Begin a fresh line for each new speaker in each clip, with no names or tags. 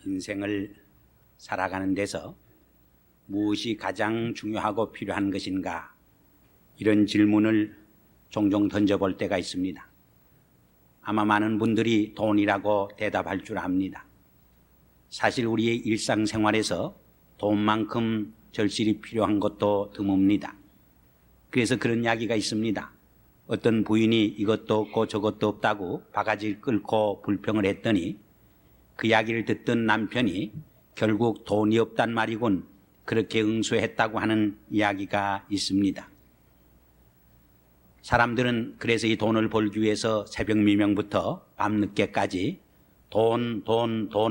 인생을 살아가는 데서 무엇이 가장 중요하고 필요한 것인가, 이런 질문을 종종 던져볼 때가 있습니다. 아마 많은 분들이 돈이라고 대답할 줄 압니다. 사실 우리의 일상생활에서 돈만큼 절실히 필요한 것도 드뭅니다. 그래서 그런 이야기가 있습니다. 어떤 부인이 이것도 없고 저것도 없다고 바가지를 끌고 불평을 했더니 그 이야기를 듣던 남편이 결국 돈이 없단 말이군, 그렇게 응수했다고 하는 이야기가 있습니다. 사람들은 그래서 이 돈을 벌기 위해서 새벽 미명부터 밤늦게까지 돈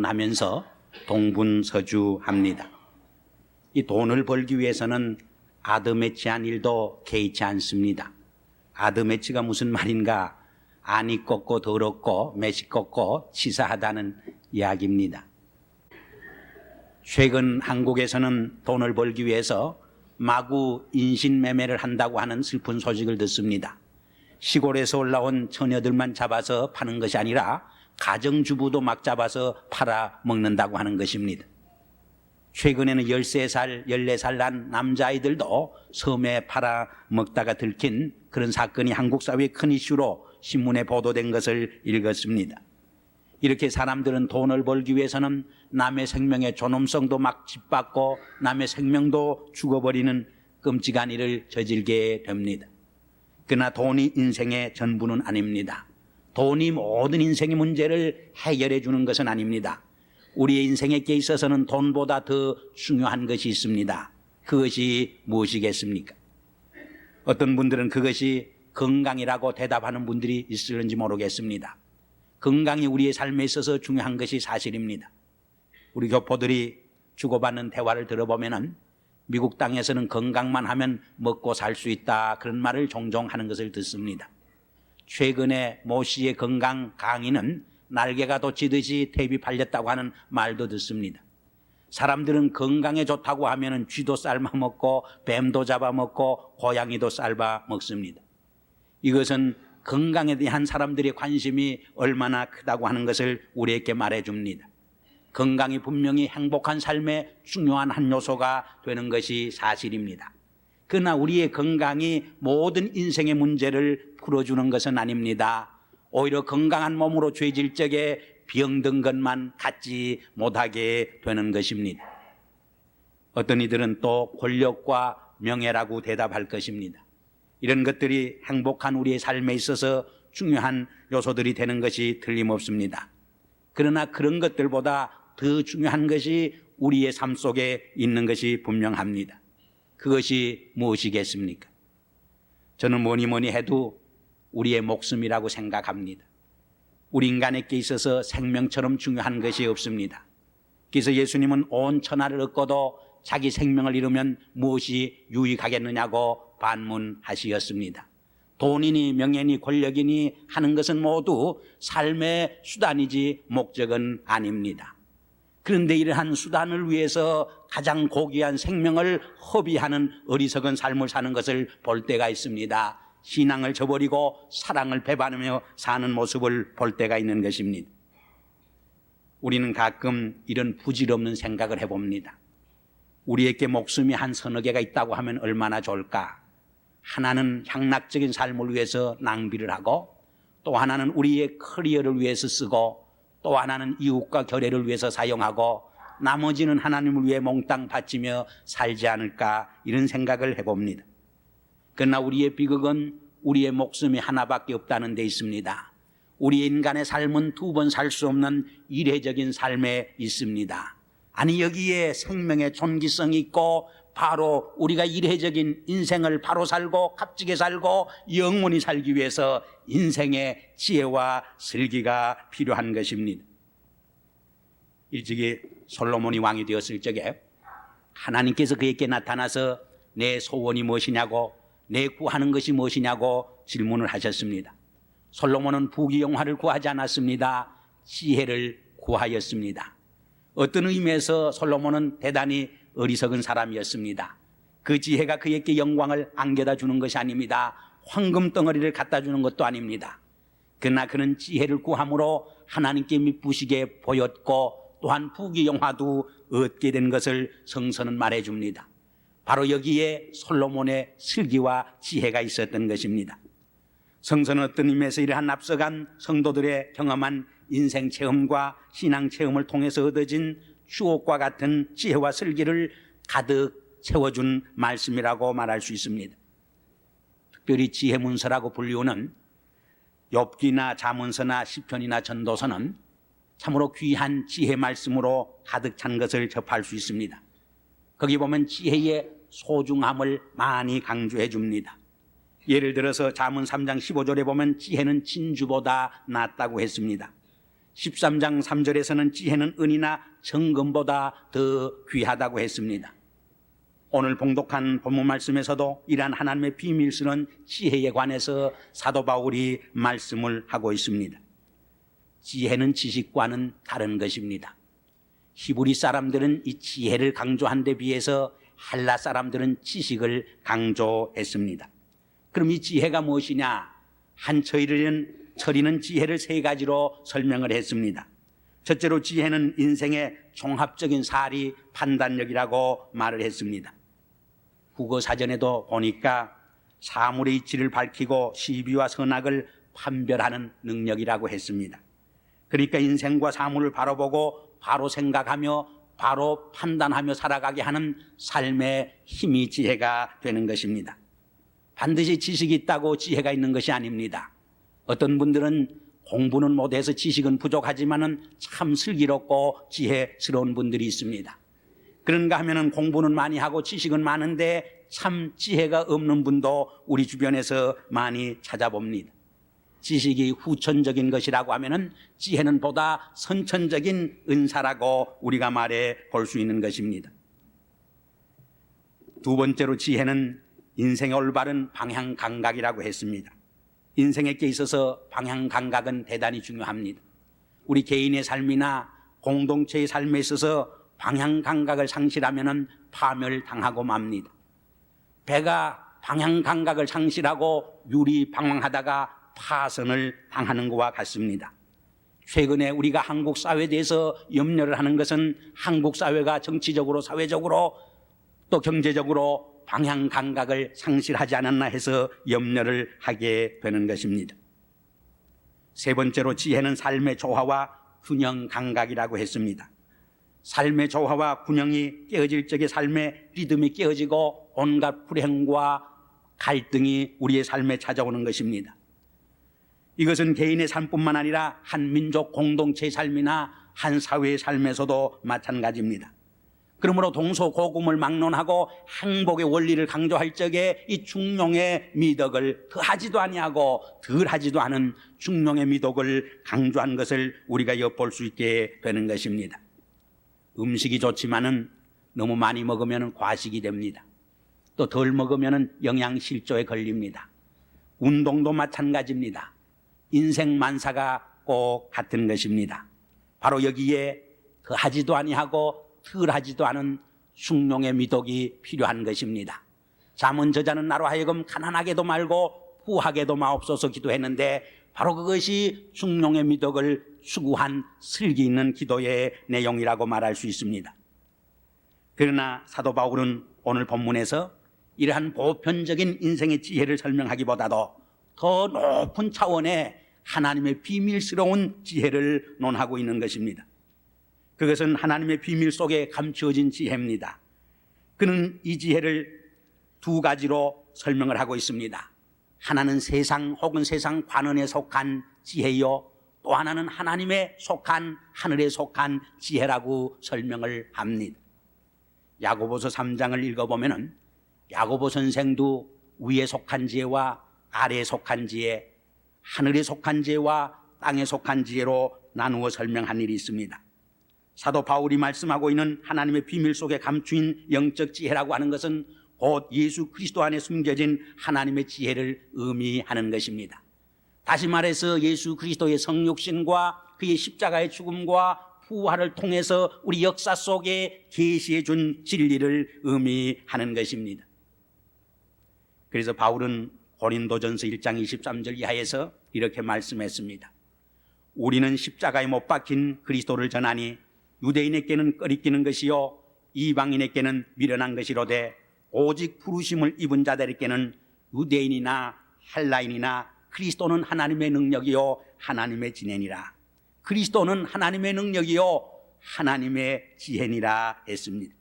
하면서 동분서주합니다. 이 돈을 벌기 위해서는 아드매치한 일도 개의치 않습니다. 아드매치가 무슨 말인가? 안이 꺾고 더럽고 매시 꺾고 치사하다는 이야기입니다. 최근 한국에서는 돈을 벌기 위해서 마구 인신매매를 한다고 하는 슬픈 소식을 듣습니다. 시골에서 올라온 처녀들만 잡아서 파는 것이 아니라 가정주부도 막 잡아서 팔아 먹는다고 하는 것입니다. 최근에는 13살, 14살 난 남자아이들도 섬에 팔아 먹다가 들킨 그런 사건이 한국 사회의 큰 이슈로 신문에 보도된 것을 읽었습니다. 이렇게 사람들은 돈을 벌기 위해서는 남의 생명의 존엄성도 막 짓밟고 남의 생명도 죽어버리는 끔찍한 일을 저질게 됩니다. 그러나 돈이 인생의 전부는 아닙니다. 돈이 모든 인생의 문제를 해결해 주는 것은 아닙니다. 우리의 인생에 있어서는 돈보다 더 중요한 것이 있습니다. 그것이 무엇이겠습니까? 어떤 분들은 그것이 건강이라고 대답하는 분들이 있을는지 모르겠습니다. 건강이 우리의 삶에 있어서 중요한 것이 사실입니다. 우리 교포들이 주고받는 대화를 들어보면 미국 땅에서는 건강만 하면 먹고 살 수 있다, 그런 말을 종종 하는 것을 듣습니다. 최근에 모 씨의 건강 강의는 날개가 돋치듯이 탭이 팔렸다고 하는 말도 듣습니다. 사람들은 건강에 좋다고 하면 쥐도 삶아 먹고 뱀도 잡아 먹고 고양이도 삶아 먹습니다. 이것은 건강에 대한 사람들의 관심이 얼마나 크다고 하는 것을 우리에게 말해줍니다. 건강이 분명히 행복한 삶의 중요한 한 요소가 되는 것이 사실입니다. 그러나 우리의 건강이 모든 인생의 문제를 풀어주는 것은 아닙니다. 오히려 건강한 몸으로 죄질 적에 병든 것만 갖지 못하게 되는 것입니다. 어떤 이들은 또 권력과 명예라고 대답할 것입니다. 이런 것들이 행복한 우리의 삶에 있어서 중요한 요소들이 되는 것이 틀림없습니다. 그러나 그런 것들보다 더 중요한 것이 우리의 삶 속에 있는 것이 분명합니다. 그것이 무엇이겠습니까? 저는 뭐니 해도 우리의 목숨이라고 생각합니다. 우리 인간에게 있어서 생명처럼 중요한 것이 없습니다. 그래서 예수님은 온 천하를 얻고도 자기 생명을 잃으면 무엇이 유익하겠느냐고 반문하시었습니다. 돈이니 명예니 권력이니 하는 것은 모두 삶의 수단이지 목적은 아닙니다. 그런데 이러한 수단을 위해서 가장 고귀한 생명을 허비하는 어리석은 삶을 사는 것을 볼 때가 있습니다. 신앙을 저버리고 사랑을 배반하며 사는 모습을 볼 때가 있는 것입니다. 우리는 가끔 이런 부질없는 생각을 해봅니다. 우리에게 목숨이 한 서너 개가 있다고 하면 얼마나 좋을까? 하나는 향락적인 삶을 위해서 낭비를 하고, 또 하나는 우리의 커리어를 위해서 쓰고, 또 하나는 이웃과 결례를 위해서 사용하고, 나머지는 하나님을 위해 몽땅 바치며 살지 않을까, 이런 생각을 해봅니다. 그러나 우리의 비극은 우리의 목숨이 하나밖에 없다는 데 있습니다. 우리 인간의 삶은 두 번 살 수 없는 이례적인 삶에 있습니다. 아니, 여기에 생명의 존귀성이 있고 바로 우리가 이례적인 인생을 바로 살고 값지게 살고 영원히 살기 위해서 인생의 지혜와 슬기가 필요한 것입니다. 일찍이 솔로몬이 왕이 되었을 적에 하나님께서 그에게 나타나서 내 소원이 무엇이냐고, 내 구하는 것이 무엇이냐고 질문을 하셨습니다. 솔로몬은 부귀영화를 구하지 않았습니다. 지혜를 구하였습니다. 어떤 의미에서 솔로몬은 대단히 어리석은 사람이었습니다. 그 지혜가 그에게 영광을 안겨다 주는 것이 아닙니다. 황금 덩어리를 갖다 주는 것도 아닙니다. 그러나 그는 지혜를 구함으로 하나님께 미쁘시게 보였고 또한 부귀영화도 얻게 된 것을 성서는 말해줍니다. 바로 여기에 솔로몬의 슬기와 지혜가 있었던 것입니다. 성서는 어떤 의미에서 이러한 앞서간 성도들의 경험한 인생 체험과 신앙 체험을 통해서 얻어진 추억과 같은 지혜와 슬기를 가득 채워준 말씀이라고 말할 수 있습니다. 특별히 지혜문서라고 불리우는 욥기나 잠언서나 시편이나 전도서는 참으로 귀한 지혜 말씀으로 가득 찬 것을 접할 수 있습니다. 거기 보면 지혜의 소중함을 많이 강조해 줍니다. 예를 들어서 잠언 3장 15절에 보면 지혜는 진주보다 낫다고 했습니다. 13장 3절에서는 지혜는 은이나 정금보다 더 귀하다고 했습니다. 오늘 봉독한 본문 말씀에서도 이러한 하나님의 비밀스러운 지혜에 관해서 사도 바울이 말씀을 하고 있습니다. 지혜는 지식과는 다른 것입니다. 히브리 사람들은 이 지혜를 강조한 데 비해서 헬라 사람들은 지식을 강조했습니다. 그럼 이 지혜가 무엇이냐? 한 처리는 지혜를 세 가지로 설명을 했습니다. 첫째로 지혜는 인생의 종합적인 사리 판단력이라고 말을 했습니다. 국어사전에도 보니까 사물의 이치를 밝히고 시비와 선악을 판별하는 능력이라고 했습니다. 그러니까 인생과 사물을 바로 보고 바로 생각하며 바로 판단하며 살아가게 하는 삶의 힘이 지혜가 되는 것입니다. 반드시 지식이 있다고 지혜가 있는 것이 아닙니다. 어떤 분들은 공부는 못해서 지식은 부족하지만은 참 슬기롭고 지혜스러운 분들이 있습니다. 그런가 하면은 공부는 많이 하고 지식은 많은데 참 지혜가 없는 분도 우리 주변에서 많이 찾아봅니다. 지식이 후천적인 것이라고 하면은 지혜는 보다 선천적인 은사라고 우리가 말해 볼 수 있는 것입니다. 두 번째로 지혜는 인생의 올바른 방향 감각이라고 했습니다. 인생에 있어서 방향 감각은 대단히 중요합니다. 우리 개인의 삶이나 공동체의 삶에 있어서 방향 감각을 상실하면 파멸당하고 맙니다. 배가 방향 감각을 상실하고 유리방황하다가 파선을 당하는 것과 같습니다. 최근에 우리가 한국 사회에 대해서 염려를 하는 것은 한국 사회가 정치적으로 사회적으로 또 경제적으로 방향 감각을 상실하지 않았나 해서 염려를 하게 되는 것입니다. 세 번째로 지혜는 삶의 조화와 균형 감각이라고 했습니다. 삶의 조화와 균형이 깨어질 적에 삶의 리듬이 깨어지고 온갖 불행과 갈등이 우리의 삶에 찾아오는 것입니다. 이것은 개인의 삶뿐만 아니라 한 민족 공동체의 삶이나 한 사회의 삶에서도 마찬가지입니다. 그러므로 동서고금을 막론하고 행복의 원리를 강조할 적에 이 중용의 미덕을 더하지도 아니하고 덜하지도 않은 중용의 미덕을 강조한 것을 우리가 엿볼 수 있게 되는 것입니다. 음식이 좋지만은 너무 많이 먹으면 과식이 됩니다. 또 덜 먹으면 영양실조에 걸립니다. 운동도 마찬가지입니다. 인생 만사가 꼭 같은 것입니다. 바로 여기에 더하지도 아니하고 덜하지도 않은 숭늉의 미덕이 필요한 것입니다. 잠언 저자는 나로 하여금 가난하게도 말고 부하게도 마옵소서 기도했는데 바로 그것이 숭늉의 미덕을 추구한 슬기 있는 기도의 내용이라고 말할 수 있습니다. 그러나 사도 바울은 오늘 본문에서 이러한 보편적인 인생의 지혜를 설명하기보다도 더 높은 차원의 하나님의 비밀스러운 지혜를 논하고 있는 것입니다. 그것은 하나님의 비밀 속에 감추어진 지혜입니다. 그는 이 지혜를 두 가지로 설명을 하고 있습니다. 하나는 세상 혹은 세상 관원에 속한 지혜요, 또 하나는 하나님에 속한 하늘에 속한 지혜라고 설명을 합니다. 야고보서 3장을 읽어보면 야고보 선생도 위에 속한 지혜와 아래에 속한 지혜, 하늘에 속한 지혜와 땅에 속한 지혜로 나누어 설명한 일이 있습니다. 사도 바울이 말씀하고 있는 하나님의 비밀 속에 감추인 영적 지혜라고 하는 것은 곧 예수 그리스도 안에 숨겨진 하나님의 지혜를 의미하는 것입니다. 다시 말해서 예수 그리스도의 성육신과 그의 십자가의 죽음과 부활을 통해서 우리 역사 속에 계시해 준 진리를 의미하는 것입니다. 그래서 바울은 고린도전서 1장 23절 이하에서 이렇게 말씀했습니다. 우리는 십자가에 못 박힌 그리스도를 전하니 유대인에게는 꺼리끼는 것이요 이방인에게는 미련한 것이로되 오직 부르심을 입은 자들에게는 유대인이나 헬라인이나 그리스도는 하나님의 능력이요 하나님의 지혜니라. 그리스도는 하나님의 능력이요 하나님의 지혜니라 했습니다.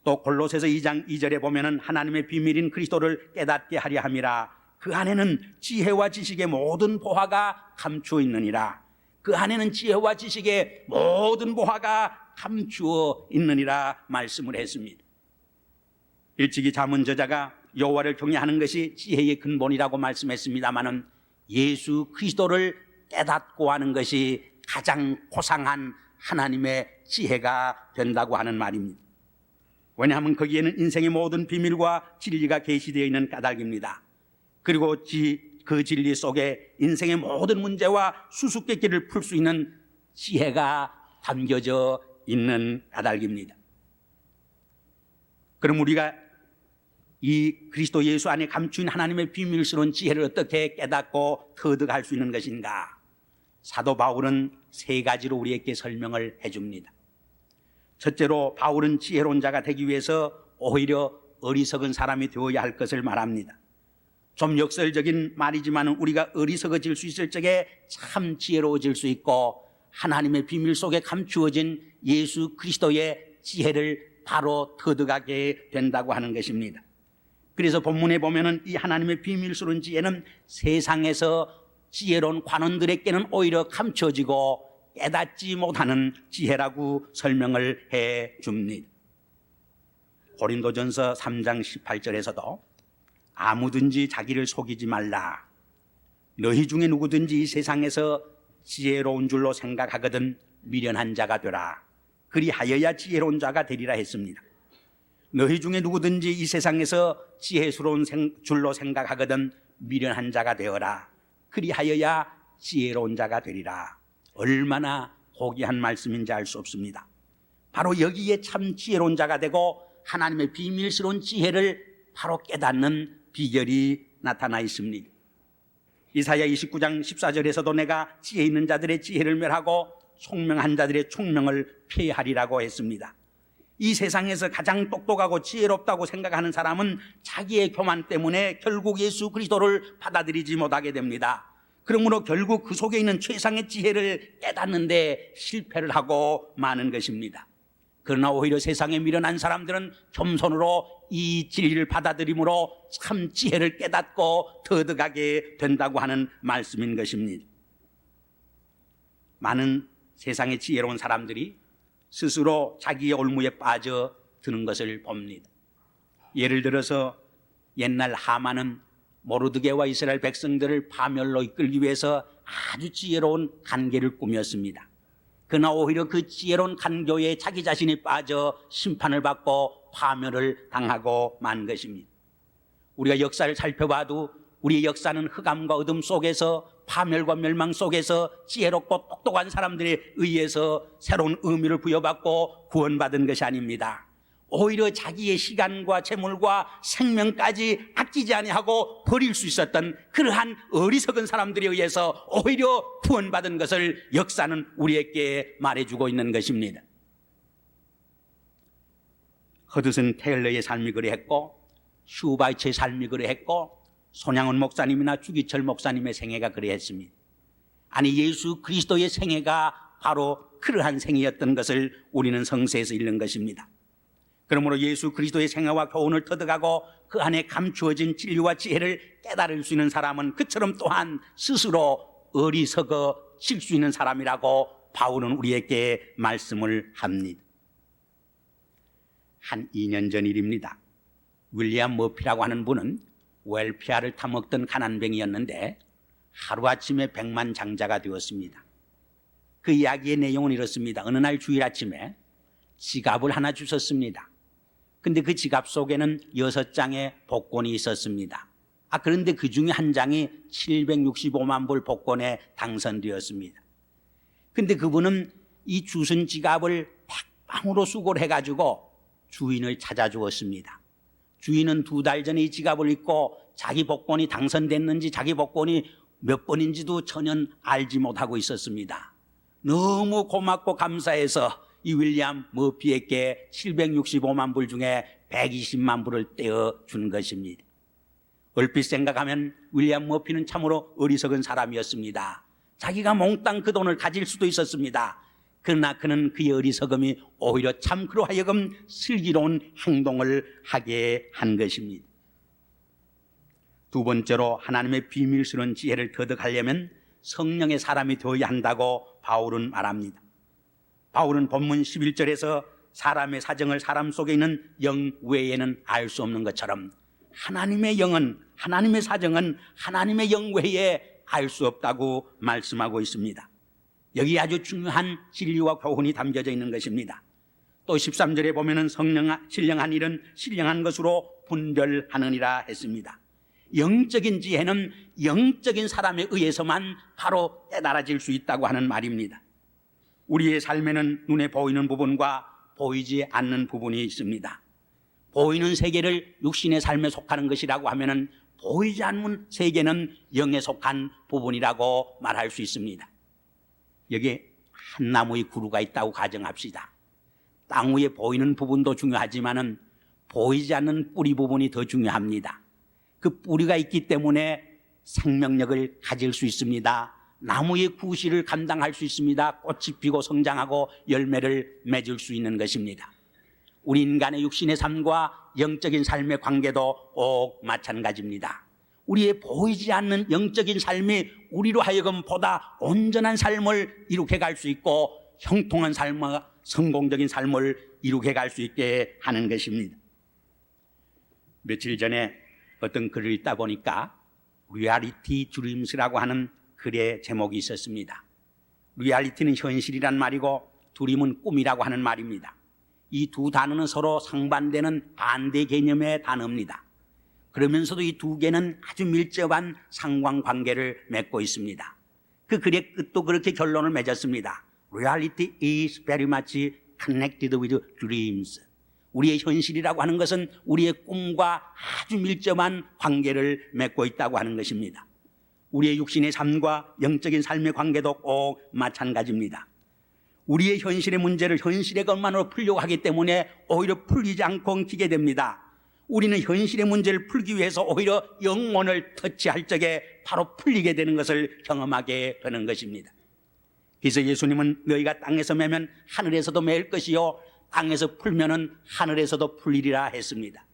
또 골로새서 2장 2절에 보면은 하나님의 비밀인 그리스도를 깨닫게 하려 함이라. 그 안에는 지혜와 지식의 모든 보화가 감추어 있느니라. 그 안에는 지혜와 지식의 모든 보화가 감추어 있느니라 말씀을 했습니다. 일찍이 잠언 저자가 여호와를 경외하는 것이 지혜의 근본이라고 말씀했습니다마는 예수 그리스도를 깨닫고 하는 것이 가장 고상한 하나님의 지혜가 된다고 하는 말입니다. 왜냐하면 거기에는 인생의 모든 비밀과 진리가 계시되어 있는 까닭입니다. 그리고 그 진리 속에 인생의 모든 문제와 수수께끼를 풀 수 있는 지혜가 담겨져 있는 까닭입니다. 그럼 우리가 이 그리스도 예수 안에 감추인 하나님의 비밀스러운 지혜를 어떻게 깨닫고 터득할 수 있는 것인가? 사도 바울은 세 가지로 우리에게 설명을 해줍니다. 첫째로 바울은 지혜로운 자가 되기 위해서 오히려 어리석은 사람이 되어야 할 것을 말합니다. 좀 역설적인 말이지만 우리가 어리석어질 수 있을 적에 참 지혜로워질 수 있고 하나님의 비밀 속에 감추어진 예수 그리스도의 지혜를 바로 터득하게 된다고 하는 것입니다. 그래서 본문에 보면은 이 하나님의 비밀스러운 지혜는 세상에서 지혜로운 관원들에게는 오히려 감춰지고 깨닫지 못하는 지혜라고 설명을 해 줍니다. 고린도전서 3장 18절에서도 아무든지 자기를 속이지 말라. 너희 중에 누구든지 이 세상에서 지혜로운 줄로 생각하거든 미련한 자가 되라. 그리하여야 지혜로운 자가 되리라 했습니다. 너희 중에 누구든지 이 세상에서 지혜스러운 줄로 생각하거든 미련한 자가 되어라. 그리하여야 지혜로운 자가 되리라. 얼마나 고귀한 말씀인지 알 수 없습니다. 바로 여기에 참 지혜로운 자가 되고 하나님의 비밀스러운 지혜를 바로 깨닫는 비결이 나타나 있습니다. 이사야 29장 14절에서도 내가 지혜 있는 자들의 지혜를 멸하고 총명한 자들의 총명을 폐하리라고 했습니다. 이 세상에서 가장 똑똑하고 지혜롭다고 생각하는 사람은 자기의 교만 때문에 결국 예수 그리스도를 받아들이지 못하게 됩니다. 그러므로 결국 그 속에 있는 최상의 지혜를 깨닫는데 실패를 하고 마는 것입니다. 그러나 오히려 세상에 미련한 사람들은 겸손으로 이 진리를 받아들임으로 참 지혜를 깨닫고 터득하게 된다고 하는 말씀인 것입니다. 많은 세상의 지혜로운 사람들이 스스로 자기의 올무에 빠져드는 것을 봅니다. 예를 들어서 옛날 하만은 모르드게와 이스라엘 백성들을 파멸로 이끌기 위해서 아주 지혜로운 간계를 꾸몄습니다. 그러나 오히려 그 지혜로운 간교에 자기 자신이 빠져 심판을 받고 파멸을 당하고 만 것입니다. 우리가 역사를 살펴봐도 우리의 역사는 흑암과 어둠 속에서 파멸과 멸망 속에서 지혜롭고 똑똑한 사람들에 의해서 새로운 의미를 부여받고 구원받은 것이 아닙니다. 오히려 자기의 시간과 재물과 생명까지 아끼지 아니하고 버릴 수 있었던 그러한 어리석은 사람들에 의해서 오히려 구원받은 것을 역사는 우리에게 말해주고 있는 것입니다. 허드슨 테일러의 삶이 그러했고 슈바이처의 삶이 그러했고 손양원 목사님이나 주기철 목사님의 생애가 그러했습니다. 아니 예수 그리스도의 생애가 바로 그러한 생애였던 것을 우리는 성서에서 읽는 것입니다. 그러므로 예수 그리스도의 생애와 교훈을 터득하고 그 안에 감추어진 진리와 지혜를 깨달을 수 있는 사람은 그처럼 또한 스스로 어리석어질 수 있는 사람이라고 바울은 우리에게 말씀을 합니다. 한 2년 전 일입니다. 윌리엄 머피라고 하는 분은 웰피아를 타먹던 가난뱅이였는데 하루아침에 백만장자가 되었습니다. 그 이야기의 내용은 이렇습니다. 어느 날 주일 아침에 지갑을 하나 주셨습니다. 근데 그 지갑 속에는 6장의 복권이 있었습니다. 그런데 그 중에 한 장이 765만 불 복권에 당선되었습니다. 근데 그분은 이 주신 지갑을 백방으로 수고를 해가지고 주인을 찾아주었습니다. 주인은 2달 전에 이 지갑을 잊고 자기 복권이 당선됐는지 자기 복권이 몇 번인지도 전혀 알지 못하고 있었습니다. 너무 고맙고 감사해서 이 윌리엄 머피에게 765만 불 중에 120만 불을 떼어준 것입니다. 얼핏 생각하면 윌리엄 머피는 참으로 어리석은 사람이었습니다. 자기가 몽땅 그 돈을 가질 수도 있었습니다. 그러나 그는 그의 어리석음이 오히려 참 그로 하여금 슬기로운 행동을 하게 한 것입니다. 두 번째로 하나님의 비밀스러운 지혜를 거듭하려면 성령의 사람이 되어야 한다고 바울은 말합니다. 바울은 본문 11절에서 사람의 사정을 사람 속에 있는 영 외에는 알 수 없는 것처럼 하나님의 영은, 하나님의 사정은 하나님의 영 외에 알 수 없다고 말씀하고 있습니다. 여기 아주 중요한 진리와 교훈이 담겨져 있는 것입니다. 또 13절에 보면은 신령한 일은 신령한 것으로 분별하느니라 했습니다. 영적인 지혜는 영적인 사람에 의해서만 바로 깨달아질 수 있다고 하는 말입니다. 우리의 삶에는 눈에 보이는 부분과 보이지 않는 부분이 있습니다. 보이는 세계를 육신의 삶에 속하는 것이라고 하면은 보이지 않는 세계는 영에 속한 부분이라고 말할 수 있습니다. 여기에 한 나무의 구루가 있다고 가정합시다. 땅 위에 보이는 부분도 중요하지만은 보이지 않는 뿌리 부분이 더 중요합니다. 그 뿌리가 있기 때문에 생명력을 가질 수 있습니다. 나무의 구실을 감당할 수 있습니다. 꽃이 피고 성장하고 열매를 맺을 수 있는 것입니다. 우리 인간의 육신의 삶과 영적인 삶의 관계도 꼭 마찬가지입니다. 우리의 보이지 않는 영적인 삶이 우리로 하여금 보다 온전한 삶을 이룩해 갈 수 있고 형통한 삶과 성공적인 삶을 이룩해 갈 수 있게 하는 것입니다. 며칠 전에 어떤 글을 읽다 보니까 리얼리티 드림스라고 하는 글의 제목이 있었습니다. 리얼리티는 현실이란 말이고 드림은 꿈이라고 하는 말입니다. 이 두 단어는 서로 상반되는 반대 개념의 단어입니다. 그러면서도 이 두 개는 아주 밀접한 상관관계를 맺고 있습니다. 그 글의 끝도 그렇게 결론을 맺었습니다. Reality is very much connected with dreams. 우리의 현실이라고 하는 것은 우리의 꿈과 아주 밀접한 관계를 맺고 있다고 하는 것입니다. 우리의 육신의 삶과 영적인 삶의 관계도 꼭 마찬가지입니다. 우리의 현실의 문제를 현실의 것만으로 풀려고 하기 때문에 오히려 풀리지 않고 엉키게 됩니다. 우리는 현실의 문제를 풀기 위해서 오히려 영혼을 터치할 적에 바로 풀리게 되는 것을 경험하게 되는 것입니다. 그래서 예수님은 너희가 땅에서 매면 하늘에서도 매일 것이요 땅에서 풀면은 하늘에서도 풀리리라 했습니다.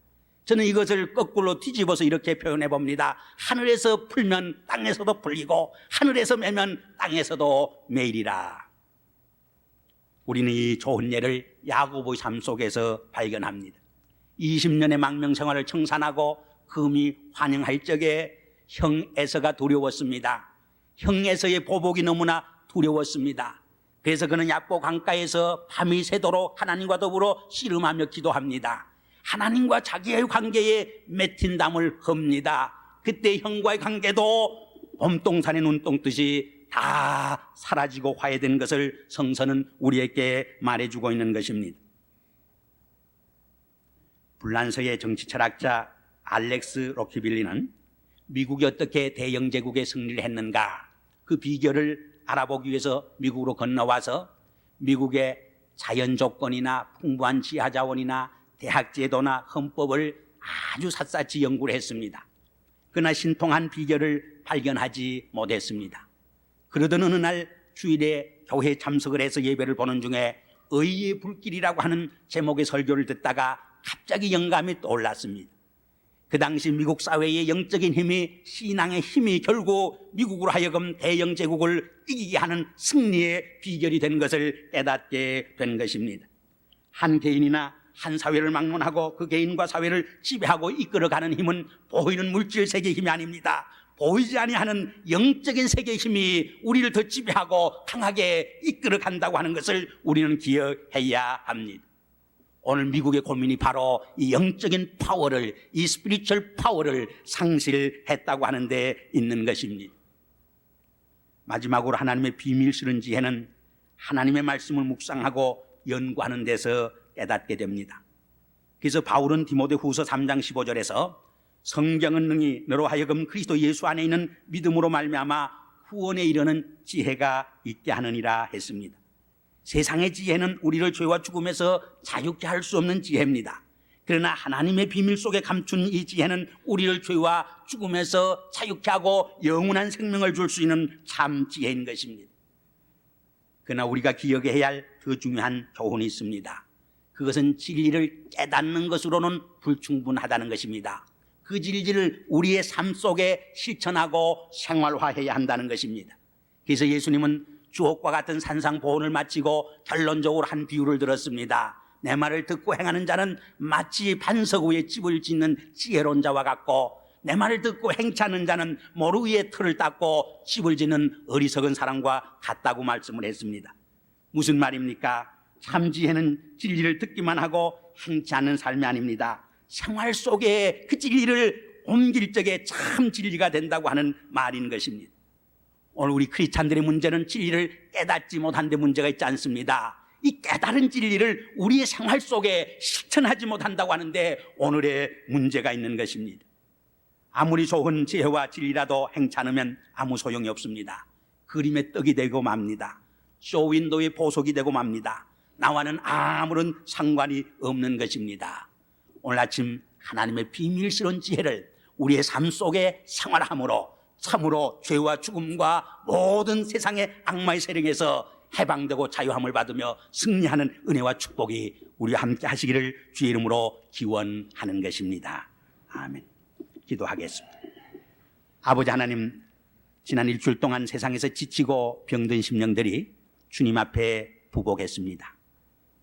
저는 이것을 거꾸로 뒤집어서 이렇게 표현해 봅니다. 하늘에서 풀면 땅에서도 풀리고 하늘에서 매면 땅에서도 매이리라. 우리는 이 좋은 예를 야고보의 삶 속에서 발견합니다. 20년의 망명 생활을 청산하고 금이 환영할 적에 형 에서가 두려웠습니다. 형 에서의 보복이 너무나 두려웠습니다. 그래서 그는 야보 강가에서 밤이 새도록 하나님과 더불어 씨름하며 기도합니다. 하나님과 자기의 관계에 맺힌 담을 헙니다. 그때 형과의 관계도 봄동산에 눈동 뜨시 다 사라지고 화해된 것을 성서는 우리에게 말해주고 있는 것입니다. 불란서의 정치철학자 알렉스 로키빌리는 미국이 어떻게 대영제국의 승리를 했는가 그 비결을 알아보기 위해서 미국으로 건너와서 미국의 자연 조건이나 풍부한 지하자원이나 대학제도나 헌법을 아주 샅샅이 연구를 했습니다. 그러나 신통한 비결을 발견하지 못했습니다. 그러던 어느 날 주일에 교회에 참석을 해서 예배를 보는 중에 의의 불길이라고 하는 제목의 설교를 듣다가 갑자기 영감이 떠올랐습니다. 그 당시 미국 사회의 영적인 힘이 신앙의 힘이 결국 미국으로 하여금 대영 제국을 이기게 하는 승리의 비결이 된 것을 깨닫게 된 것입니다. 한 개인이나 한 사회를 막론하고 그 개인과 사회를 지배하고 이끌어가는 힘은 보이는 물질 세계의 힘이 아닙니다. 보이지 아니하는 영적인 세계의 힘이 우리를 더 지배하고 강하게 이끌어간다고 하는 것을 우리는 기억해야 합니다. 오늘 미국의 고민이 바로 이 영적인 파워를, 이 스피리추얼 파워를 상실했다고 하는 데 있는 것입니다. 마지막으로 하나님의 비밀스러운 지혜는 하나님의 말씀을 묵상하고 연구하는 데서 깨닫게 됩니다. 그래서 바울은 디모데후서 3장 15절에서 성경은 능히 너로 하여금 그리스도 예수 안에 있는 믿음으로 말미암아 구원에 이르는 지혜가 있게 하느니라 했습니다. 세상의 지혜는 우리를 죄와 죽음에서 자유케 할 수 없는 지혜입니다. 그러나 하나님의 비밀 속에 감춘 이 지혜는 우리를 죄와 죽음에서 자유케 하고 영원한 생명을 줄 수 있는 참 지혜인 것입니다. 그러나 우리가 기억해야 할 더 중요한 교훈이 있습니다. 그것은 진리를 깨닫는 것으로는 불충분하다는 것입니다. 그 진리를 우리의 삶 속에 실천하고 생활화해야 한다는 것입니다. 그래서 예수님은 주옥과 같은 산상보훈을 마치고 결론적으로 한 비유를 들었습니다. 내 말을 듣고 행하는 자는 마치 반석 위에 집을 짓는 지혜로운 자와 같고, 내 말을 듣고 행치 않는 자는 모루 위에 틀을 닦고 집을 짓는 어리석은 사람과 같다고 말씀을 했습니다. 무슨 말입니까? 참 지혜는 진리를 듣기만 하고 행치 않는 삶이 아닙니다. 생활 속에 그 진리를 옮길 적에 참 진리가 된다고 하는 말인 것입니다. 오늘 우리 크리스찬들의 문제는 진리를 깨닫지 못한 데 문제가 있지 않습니다. 이 깨달은 진리를 우리의 생활 속에 실천하지 못한다고 하는데 오늘의 문제가 있는 것입니다. 아무리 좋은 지혜와 진리라도 행치 않으면 아무 소용이 없습니다. 그림의 떡이 되고 맙니다. 쇼윈도의 보석이 되고 맙니다. 나와는 아무런 상관이 없는 것입니다. 오늘 아침 하나님의 비밀스러운 지혜를 우리의 삶 속에 생활함으로 참으로 죄와 죽음과 모든 세상의 악마의 세력에서 해방되고 자유함을 받으며 승리하는 은혜와 축복이 우리와 함께 하시기를 주의 이름으로 기원하는 것입니다. 아멘. 기도하겠습니다. 아버지 하나님, 지난 일주일 동안 세상에서 지치고 병든 심령들이 주님 앞에 부복했습니다.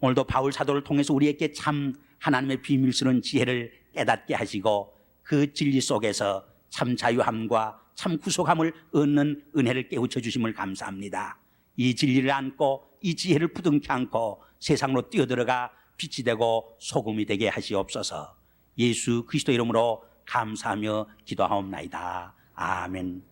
오늘도 바울 사도를 통해서 우리에게 참 하나님의 비밀스러운 지혜를 깨닫게 하시고 그 진리 속에서 참 자유함과 참 구속함을 얻는 은혜를 깨우쳐 주심을 감사합니다. 이 진리를 안고 이 지혜를 부둥켜 안고 세상으로 뛰어들어가 빛이 되고 소금이 되게 하시옵소서. 예수 그리스도 이름으로 감사하며 기도하옵나이다. 아멘.